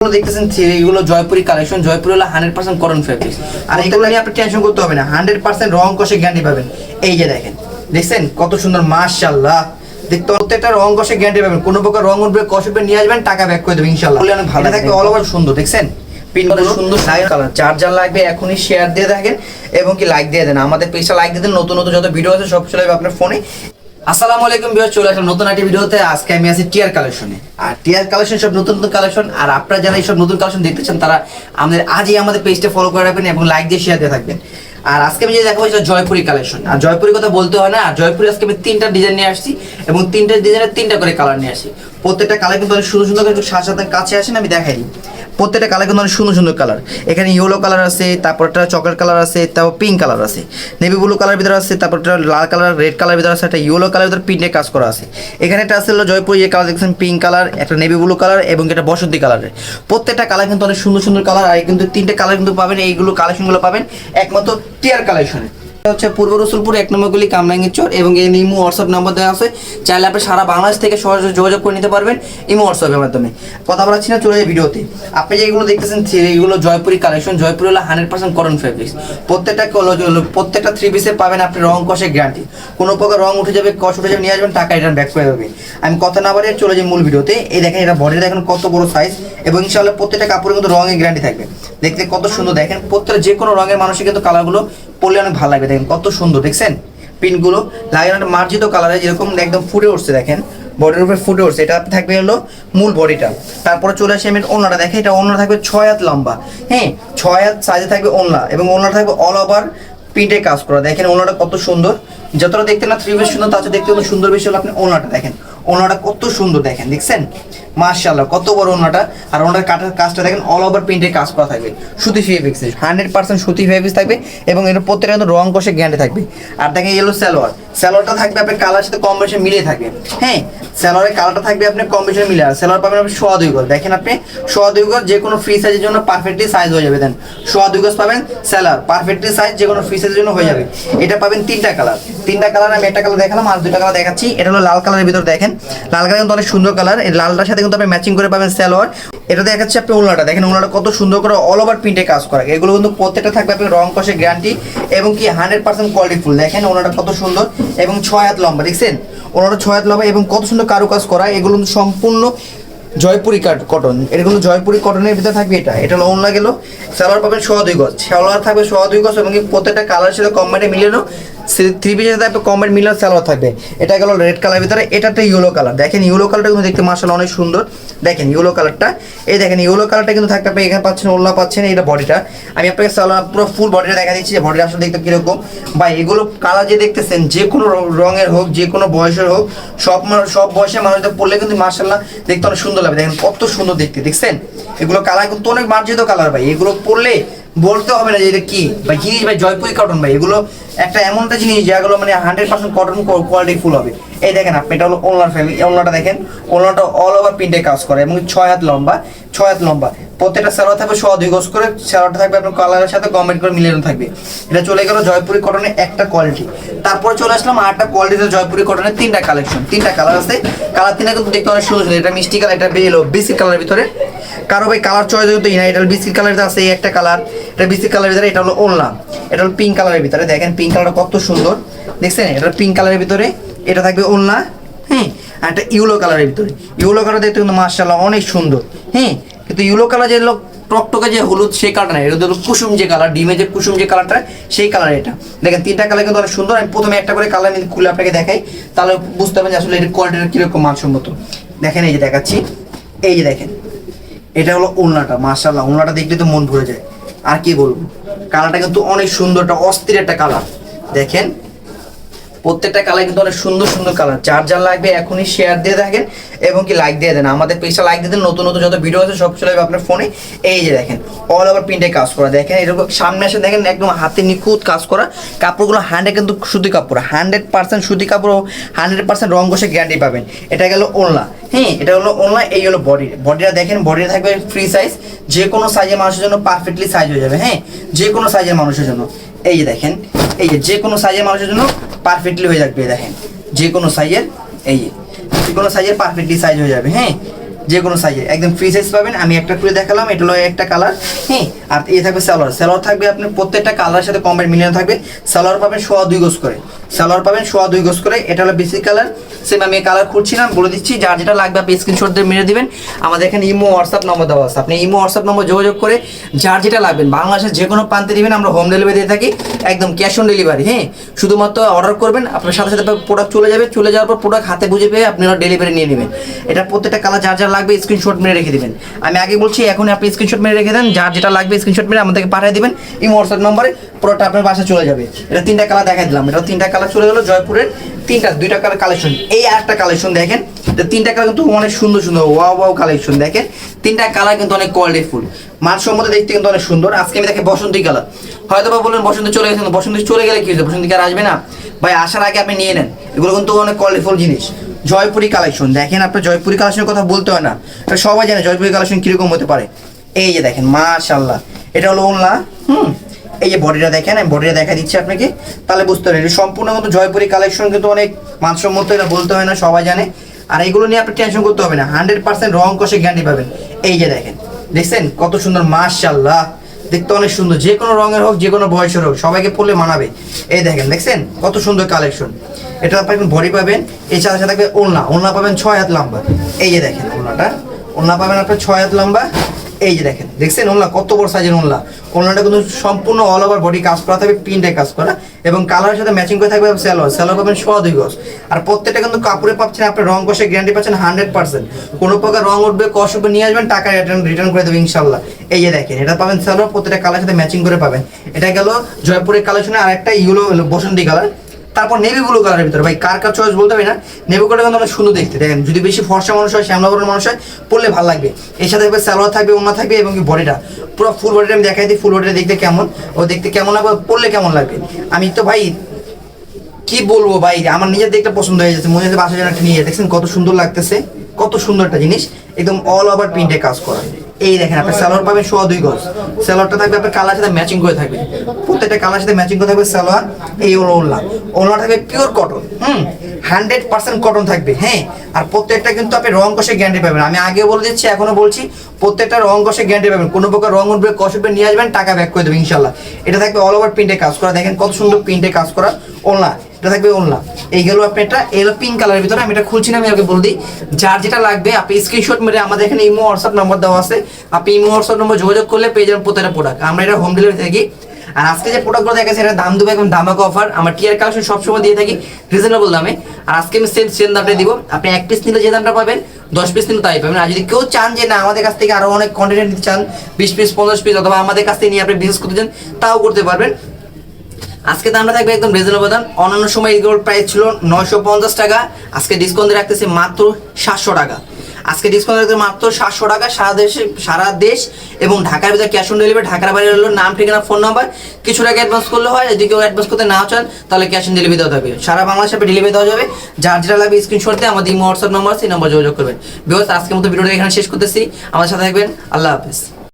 দেখতেছেন এগুলো জয়পুরি কালেকশন। জয়পুরি হলো 100% কটন ফেব্রিক, আর এগুলো নিয়ে আপনি টেনশন করতে হবে না। 100% রং কষে গ্যারান্টি পাবেন। এই যে দেখেন, দেখছেন কত সুন্দর, মাশাআল্লাহ। দেখতে প্রত্যেকটা রং কষে গ্যারান্টি পাবেন। কোনো প্রকার রং উঠবে, কষ উঠবে, নিয়ে আসবেন, টাকা ব্যাক করে দেবেন ইনশাআল্লাহ। অনেক ভালো থাকে, অল ওভার সুন্দর। দেখছেন পিনগুলো সুন্দর, লাইট কালার। যার লাগবে এখনই শেয়ার দিয়ে থাকেন এবং কি লাইক দিয়ে দেন। আমাদের পেজটা লাইক দিয়ে দেন। নতুন নতুন যত ভিডিও আছে সব চলে যাবে আপনার ফোনে। আসসালামু আলাইকুম ভিউয়ার, চলে আসলাম নতুন একটা ভিডিওতে। আজকে আমি আছি টিয়ার কালেকশনে। আর টিয়ার কালেকশন সব নতুন নতুন কালেকশন। আর আপনারা যারা এইসব নতুন কালেকশন দেখতে চান তারা আজই আমাদের পেজটা ফলো করে রাখবেন এবং লাইক দিয়ে শেয়ার দিয়ে থাকবেন। আর আজকে আমি যে দেখাবো সেটা জয়পুরি কালেকশন। আর জয়পুরি কথা বলতে হয় না, আর জয়পুরি আজকে আমি 3টা ডিজাইন নিয়ে আসছি এবং 3টা ডিজাইনের 3টা করে কালার নিয়ে আসি। প্রত্যেকটা কালার কিন্তু অনেক সুন্দর সুন্দর। একটু সাথে কাছে আসেন, আমি দেখাই দিই। প্রত্যেকটা কালার কিন্তু অনেক সুন্দর সুন্দর কালার। এখানে ইয়েলো কালার আছে, তারপরটা চকলেট কালার আছে, তারপর পিঙ্ক কালার আছে, নেভি ব্লু কালার ভিতরে আছে, তারপরটা লাল কালার, রেড কালার ভিতরে আছে, একটা ইয়েলো কালার ভিতরে প্রিন্টে কাজ করা আছে। এখানে একটা আছে জয়পুরি যে কালার দেখছেন, পিঙ্ক কালার, একটা নেভি ব্লু কালার এবং একটা বসন্তী কালারের। প্রত্যেকটা কালার কিন্তু অনেক সুন্দর সুন্দর কালার। আর কিন্তু 3টে কালার কিন্তু পাবেন, এইগুলো কালেকশনগুলো পাবেন একমাত্র টিয়ার কালেকশনে। হচ্ছে পূর্ব রসুলপুর 1 নম্বর গলি, কামরাঙ্গীর চর। এবং এই ইমো হোয়াটসঅ্যাপ নাম্বার দেওয়া আছে, চাইলে আপনি সারা বাংলাদেশ থেকে সরাসরি যোগাযোগ করে নিতে পারবেন ইমো হোয়াটসঅ্যাপের মাধ্যমে। কথা বলাচ্ছি না, চলে যায় ভিডিওতে। আপনি যেগুলো দেখতেছেন এগুলো জয়পুরি কালেকশন। জয়পুরি হলো 100% কটন ফেব্রিক্স। প্রত্যেকটা 3 পিসে পাবেন আপনি রং কষে গ্যারান্টি। কোনো প্রকার রং উঠে যাবে, কষ উঠে যাবে, নিয়ে আসবেন, টাকা রিটার্ন ব্যাক করে দেবে। আমি কথা না বাড়িয়ে চলে যাই মূল ভিডিওতে। এই দেখেন, এটা বডি দেখেন কত বড় সাইজ এবং ইনশাআল্লাহ প্রত্যেকটা কাপড়ের কিন্তু রঙের গ্যারান্টি থাকবে। দেখতে কত সুন্দর, দেখেন প্রত্যেকটা যে কোনো রঙের মানুষের কিন্তু কালারগুলো পরলে অনেক ভালো লাগবে। দেখেন কত সুন্দর, দেখছেন পিনগুলো লাগানো মার্জিত কালারে যেরকম একদম ফুটে উঠছে। দেখেন বডির উপরে ফুটে উঠছে। এটা থাকবে হলো মূল বডিটা। তারপরে চলে আসে আমি ওড়নাটা। দেখেন এটা ওড়না থাকবে 6 হাত লম্বা, হ্যাঁ 6 হাত সাইজে থাকবে ওড়না এবং ওড়নাটা থাকবে অল ওভার প্রিন্টে কাজ করা। দেখেন ওড়নাটা কত সুন্দর, যতটা দেখতে না 3 পিস সুন্দর, তার চেয়ে দেখতে কত সুন্দর বেশি হলো। আপনি ওড়নাটা দেখেন, ওড়নাটা কত সুন্দর, দেখেন দেখছেন মাশাআল্লাহ কত বড় ওড়নাটা। আর ওড়নার কাটার কাজটা দেখেন অল ওভার প্রিন্টে কাজ করা থাকবে। সুতি ফেব্রিক্স 100% সুতি ফেব্রিক্স থাকবে এবং এর প্রত্যেকটা কিন্তু রং কষে গ্যারান্টি থাকবে। আর দেখেন ইয়েলো সালোয়ারটা থাকবে আপনার কালার সাথে কম্বিনেশন মিলিয়ে থাকবে। হ্যাঁ সালোয়ারের কালারটা থাকবে আপনার কম্বিনেশন মিলে। আর সালোয়ার পাবেন আপনি 2.5 গজ। দেখেন আপনি 2.5 গজ যে কোনো ফ্রি সাইজের জন্য পারফেক্টলি সাইজ হয়ে যাবে। দেন 2.5 গজ পাবেন সালোয়ার, পারফেক্টলি সাইজ যে কোনো ফ্রি সাইজের জন্য হয়ে যাবে। এটা পাবেন 3টা কালার। 3টা কালার আমি একটা কালার দেখালাম, আর 2টা কালার দেখাচ্ছি। এটা হলো লাল কালারের ভিতর। দেখেন লাল কালার কিন্তু অনেক সুন্দর কালার। এই লালটার সাথে কিন্তু আপনি ম্যাচিং করে পাবেন সালোয়ার। এটা দেখাচ্ছি আপনি ওড়নাটা। দেখেন ওড়নাটা কত সুন্দর করে অল ওভার প্রিন্টে কাজ করা। এগুলো কিন্তু প্রত্যেকটা থাকবে আপনি রং কষে গ্যারান্টি এবং কি 100% কোয়ালিটি ফুল। দেখেন ওড়নাটা কত সুন্দর এবং 6 হাত লম্বা। দেখছেন ওড়নাটা 6 হাত লম্বা এবং কত সুন্দর কারুকাজ করা। এগুলো সম্পূর্ণ জয়পুরি কটন। এগুলো জয়পুরি কটনের ভিতরে থাকবে। এটা হলো ওড়না গেল। সালোয়ার পাবেন 2.5 গজ, সালোয়ার থাকবে 2.5 গজ এবং প্রত্যেকটা কালারের সাথে কম্বাইনে মিলানো 3 পিসের সাথে আপনি কম্বাইন মিলানো সালোয়ার থাকবে। এটা গেল রেড কালারের ভিতরে। এটা একটা ইয়েলো কালার। দেখেন ইয়েলো কালারটা কিন্তু দেখতে মাশাআল্লাহ অনেক সুন্দর। দেখেন ইয়েলো কালারটা, এই দেখেন ইয়েলো কালারটা কিন্তু থাকবে। আপনি এখানে পাচ্ছেন ওড়না পাচ্ছেন, এটা বডিটা। আমি আপনাকে সালোয়ার পুরো ফুল বডিটা দেখা দিচ্ছি যে বডিটা আসলে দেখতে কিরকম। বা এগুলো কালার যে দেখতেছেন যে কোনো রঙের হোক, যে কোনো বয়সের হোক, সব বয়সের মানুষদের পরলে কিন্তু মাশাআল্লাহ দেখতে অনেক সুন্দর লাগবে। দেখেন কত সুন্দর দেখতে, দেখছেন এগুলো কালার কিন্তু অনেক মার্জিত কালার ভাই। এগুলো পরলে বলতে হবে না যে এটা কি ভাই জিনিস, ভাই জয়পুরি কটন ভাই। এগুলো একটা এমন একটা জিনিস যেগুলো মানে 100% কটন কোয়ালিটি ফুল হবে। এই দেখেন আপনি, এটা হলো ওড়নার ফ্যামিলি। ওড়নাটা দেখেন, ওড়নাটা অল ওভার প্রিন্টে কাজ করে এবং 6 হাত লম্বা, 6 হাত লম্বা। প্রত্যেকটা সালোয়ার থাকবে 2.5 গজ করে। সালোয়ারটা থাকবে আপনার কালারের সাথে কমেন্ট করে মিলানো থাকবে। এটা চলে গেল জয়পুরি কটনের একটা কোয়ালিটি। তারপরে চলে আসলাম আরেকটা কোয়ালিটিতে জয়পুরি কটনের 3টা কালেকশন। 3টা কালার আছে। কালার 3টা কিন্তু দেখতে অনেক সুন্দর। এটা মিষ্টি কালার, এটা বেলো বেসিক কালারের ভিতরে। কারো ভাই কালার চয়েস হতেই না। এটা বিস্কিট কালারের আছে, এই একটা কালার। এটা বিস্কিট কালারের ভিতরে। এটা হলো ওড়না, এটা হলো পিঙ্ক কালারের ভিতরে। দেখেন পিঙ্ক কালারটা কত সুন্দর, দেখছেন এটা পিঙ্ক কালারের ভিতরে। এটা থাকবে ওড়না, হ্যাঁ। আর একটা ইয়েলো কালারের ভিতরে। ইয়েলো কালার দেখতে কিন্তু মাশাআল্লাহ অনেক সুন্দর, হ্যাঁ। কিন্তু ইয়েলো কালার যে টকটকে যে হলুদ সেই কালারটা না, এটা হলো কুসুম যে কালার, ডিমের যে কুসুম যে কালারটা সেই কালার। এটা দেখেন 3টা কালার কিন্তু অনেক সুন্দর। আমি প্রথমে একটা করে কালার খুলে আপনাকে দেখাই, তাহলে বুঝতে পারবেন যে আসলে এর কোয়ালিটিটা কিরকম মানসম্মত। দেখেন এই যে দেখাচ্ছি, এই যে দেখেন এটা হলো ওড়নাটা। মাশাআল্লাহ ওড়নাটা দেখলে তো মন ভরে যায়। আর কি বলবো, কালারটা কিন্তু অনেক সুন্দর, একটা অস্থির একটা কালার। দেখেন প্রত্যেকটা কালার কিন্তু অনেক সুন্দর সুন্দর কালার। যার লাগবে এখনই শেয়ার দিয়ে থাকেন এবং কি লাইক দিয়ে দেন। আমাদের পেজটা লাইক দিয়ে দেন। নতুন নতুন যত ভিডিও আছে সব চলে যাবে আপনার ফোনে। এই যে দেখেন অল ওভার প্রিন্টে কাজ করা। দেখেন এরকম সামনে এসে দেখেন একদম হাতে নিখুঁত কাজ করা। কাপড়গুলো 100 কিন্তু সুতি কাপড়, 100% সুতি কাপড়, 100% রং কষে গ্যারান্টি পাবেন। এটা গেল ওড়না, হ্যাঁ এটা হলো ওড়না। এই হলো বডিটা দেখেন, বডিটা থাকবে ফ্রি সাইজ, যে কোনো সাইজের মানুষের জন্য পারফেক্টলি সাইজ হয়ে যাবে। হ্যাঁ যে কোনো সাইজের মানুষের জন্য। এই যে দেখেন, এই যে কোনো সাইজের মানুষের জন্য পারফেক্টলি হয়ে যাবে। দেখেন যে কোনো সাইজের, এই যে কোনো সাইজের পারফেক্টলি সাইজ হয়ে যাবে। হ্যাঁ যে কোনো সাইজে একদম ফ্রি সাইজ পাবেন। আমি একটা করে দেখালাম, এটা হলো একটা কালার। হ্যাঁ, আর এ থাকবে সালোয়ার থাকবে আপনার প্রত্যেকটা কালারের সাথে কম্বাইন মিলিয়ে থাকবে। সালোয়ার পাবেন 2.25 গজ করে, সালোয়ার পাবেন 2.25 গজ করে। এটা হলো বেসিক কালার। সেম আমি কালার খুঁজছিলাম, বলে দিচ্ছি। যার যেটা লাগবে আপনি স্ক্রিনশট দিয়ে মেরে দিবেন। আমাদের এখানে ইমো হোয়াটসঅ্যাপ নম্বর দেওয়া আছে, আপনি ইমো হোয়াটসঅ্যাপ নম্বর যোগাযোগ করে যার যেটা লাগবেন বাংলাদেশের যে কোনো প্রান্তে দিবেন, আমরা হোম ডেলিভারি দিয়ে থাকি, একদম ক্যাশ অন ডেলিভারি। হ্যাঁ, শুধুমাত্র অর্ডার করবেন, আপনার সাথে সাথে প্রোডাক্ট চলে যাবে, চলে যাওয়ার পর প্রোডাক্ট হাতে বুঝে পেয়ে আপনারা ডেলিভারি নিয়ে নেবেন। এটা প্রত্যেকটা কালার যার যার লাগবে স্ক্রিনশট মেরে রেখে দিবেন। আমি আগে বলছি, এখন আপনি স্ক্রিনশট মেরে রেখে দেন, যার যেটা লাগবে স্ক্রিনশট মেরে আমাদেরকে পাঠিয়ে দিবেন ইমো হোয়াটসঅ্যাপ নম্বরে, পুরোটা আপনার বাসায় চলে যাবে। এটা 3টা কালার দেখাই দিলাম, এটা 3টা কালার চলে গেলো জয়পুরের 2টা কালার কালেকশন। এই আরেকটা কালেকশন দেখেন, 3টা কালার কিন্তু অনেক সুন্দর সুন্দর ওয়াও কালেকশন। দেখেন 3টা কালার কিন্তু অনেক কোয়ালিটিফুল, মানসম্মত, দেখতে কিন্তু অনেক সুন্দর। আজকে আমি দেখে বসন্তী কালার, হয়তো বা বললেন বসন্তী চলে গেছে, বসন্তী চলে গেলে কি হয়েছে, বসন্তী আর আসবে না ভাই? আসার আগে আপনি নিয়ে নেন, এগুলো কিন্তু অনেক কোয়ালিটিফুল জিনিস। জয়পুরি কালেকশন দেখেন, আপনার জয়পুরি কালেকশনের কথা বলতে হয় না, এটা সবাই জানে জয়পুরি কালেকশন কিরকম হতে পারে। এই যে দেখেন মাশাআল্লাহ, এটা হলো ওড়না। এই যে বডিটা দেখেন, আমি বডিটা দেখা দিচ্ছি আপনাকে, তাহলে বুঝতে পারেন এটা সম্পূর্ণ কিন্তু জয়পুরি কালেকশন, কিন্তু অনেক মানসম্মত, এটা বলতে হয় না, সবাই জানে। আর এইগুলো নিয়ে আপনি টেনশন করতে হবে না, 100% রং কষে গ্যারান্টি পাবেন। এই যে দেখেন, দেখছেন কত সুন্দর, মাশাআল্লাহ, দেখতে অনেক সুন্দর, যে কোনো রঙের হোক, যে কোনো বয়সের হোক, সবাইকে পরলে মানাবে। এই দেখেন, দেখছেন কত সুন্দর কালেকশন। এটা আপনি বডি পাবেন, এর সাথে সাথে থাকবে ওড়না পাবেন 6 হাত লম্বা। এই যে দেখেন ওড়না পাবেন আপনার 6 হাত লম্বা। এই যে দেখেন, দেখছেন ওড়না কত বড় সাইজের ওড়নাটা কিন্তু সম্পূর্ণ অল ওভার বডি কাজ করা থাকবে, প্রিন্টে কাজ করা, এবং কালারের সাথে ম্যাচিং করে থাকবে সালোয়ার পাবেন 2.25 গজ। আর প্রত্যেকটা কিন্তু কাপড়ে পাচ্ছেন আপনি রং কষে গ্যারান্টি পাচ্ছেন 100%। কোনো প্রকার রং উঠবে, কষ উঠবে, নিয়ে আসবেন, টাকা রিটার্ন করে দেবে ইনশাল্লাহ। এই যে দেখেন, এটা পাবেন সালোয়ার, প্রত্যেকটা কালারের সাথে ম্যাচিং করে পাবেন। এটা গেল জয়পুরের কালেকশনে। আর একটা ইয়েলো বসন্তী কালার, তারপর নেভি ব্লু কালারের ভিতরে, ভাই কার কার চয়েস বলতে হবে না, নেভি কালারটা কিন্তু অনেক সুন্দর দেখতে। দেখেন, যদি বেশি ফর্সা মানুষ হয়, শ্যামলাবরণ মানুষ হয়, পরলে ভালো লাগবে। এর সাথে থাকবে সালোয়ার থাকবে, ওড়না থাকবে, এবং কি বডিটা পুরো ফুল বডিটা আমি দেখাই দিই, ফুল বডিটা দেখতে কেমন, ও দেখতে কেমন লাগবে, পরলে কেমন লাগবে। আমি তো ভাই কি বলবো ভাই, আমার নিজের দেখতে পছন্দ হয়ে যাচ্ছে, মনে হচ্ছে বাসার জন্য একটা নিয়ে। দেখছেন কত সুন্দর লাগতেছে, কত সুন্দর একটা জিনিস, একদম অল ওভার প্রিন্টে কাজ করা। এই দেখেন, আপনি সালোয়ার পাবেন 2.25 গজ, সালোয়ারটা থাকবে আপনার কালার সাথে ম্যাচিং করে থাকবে, প্রত্যেকটা কালার সাথে ম্যাচিং করে থাকবে সালোয়ার। এই হলো ওড়না থাকবে পিওর কটন, 100% কটন থাকবে। হ্যাঁ, আর প্রত্যেকটা কিন্তু আপনি রং কষে গ্যারান্টি পাবেন। আমি আগেও বলে দিচ্ছি, এখনো বলছি, প্রত্যেকটা রং কষে গ্যারান্টি পাবেন। কোনো প্রকার রং উঠবে, কষ উঠবে, নিয়ে আসবেন, টাকা ব্যাক করে দেবে ইনশাল্লাহ। এটা থাকবে অল ওভার প্রিন্টে কাজ করা, দেখেন কত সুন্দর প্রিন্টে কাজ করা ওড়না। এটা থাকবে ওড়না। এই গেল আপনি, এটা এলো পিঙ্ক কালারের ভিতরে, আমি এটা খুলছি না, আমি আগে বলে দিই। যার যেটা লাগবে আপনি স্ক্রিনশট মেরে আমাদের এখানে ইমো হোয়াটসঅ্যাপ নম্বর দেওয়া আছে, আপনি ইমো হোয়াটসঅ্যাপ নম্বর যোগাযোগ করলে পেয়ে যাবেন প্রত্যেকটা প্রোডাক্ট। আমরা এটা হোম ডেলিভারি থাকি। আর আজকে যে প্রোডাক্টগুলো দেখাচ্ছি, এটা দাম দেবো একদম ধামাকা অফার। আমার টিয়ার কালেকশন সবসময় দিয়ে থাকি রিজনেবল দামে, আর আজকে আমি সেম দামটা দিব। আপনি 1 পিস নিলে যে দামটা পাবেন, 10 পিস নিলে তাই পাবেন। আর যদি কেউ চান যে না আমাদের কাছ থেকে আরো অনেক কন্টেন্ট নিতে চান, 20 পিস 50 পিস, অথবা আমাদের কাছ থেকে নিয়ে আপনি বিজনেস করতে চান, তাও করতে পারবেন। আজকে দামটা থাকবে একদম রিজনেবল দাম। অন্যান্য সময় এগুলোর প্রাইস ছিল 950 টাকা, আজকে ডিসকাউন্ট রাখতেছে মাত্র 700 টাকা। আজকে ডিসকাউন্ট রাখতে মাত্র 700 টাকা, সারা দেশ এবং ঢাকার ভিতরে ক্যাশ অন ডেলিভারি। ঢাকার বাইরে হলো নাম, ঠিকানা, ফোন নাম্বার, কিছু টাকা অ্যাডভান্স করলে হয়। যদি কেউ অ্যাডভান্স করতে না চান, তাহলে ক্যাশ অন ডেলিভারি দেওয়া থাকবে। সারা বাংলাদেশে ডেলিভারি দেওয়া যাবে। যার যেটা লাগবে স্ক্রিনশট দিয়ে আমাদের হোয়াটসঅ্যাপ নাম্বার আছে, এই নাম্বার যোগাযোগ করবেন। বিকজ আজকের মতো ভিডিওটা এখানে শেষ করতেছি। আমাদের সাথে থাকবেন। আল্লাহ হাফেজ।